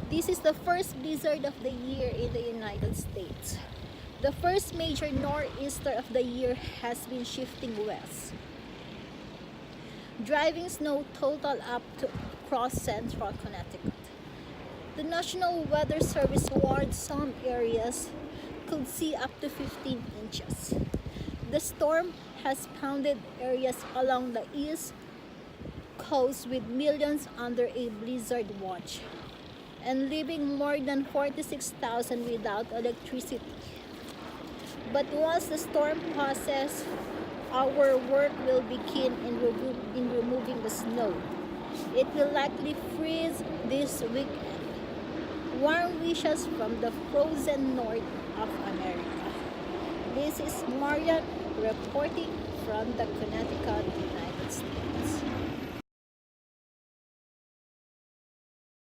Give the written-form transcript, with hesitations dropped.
This is the first blizzard of the year in the United States. The first major nor'easter of the year has been shifting west, driving snow total up to across central Connecticut. The National Weather Service warned some areas could see up to 15 inches. The storm has pounded areas along the east coast with millions under a blizzard watch and leaving more than 46,000 without electricity. But once the storm passes, our work will begin in removing the snow. It will likely freeze this weekend. Warm wishes from the frozen north of America. This is Marian reporting from the Connecticut, United States.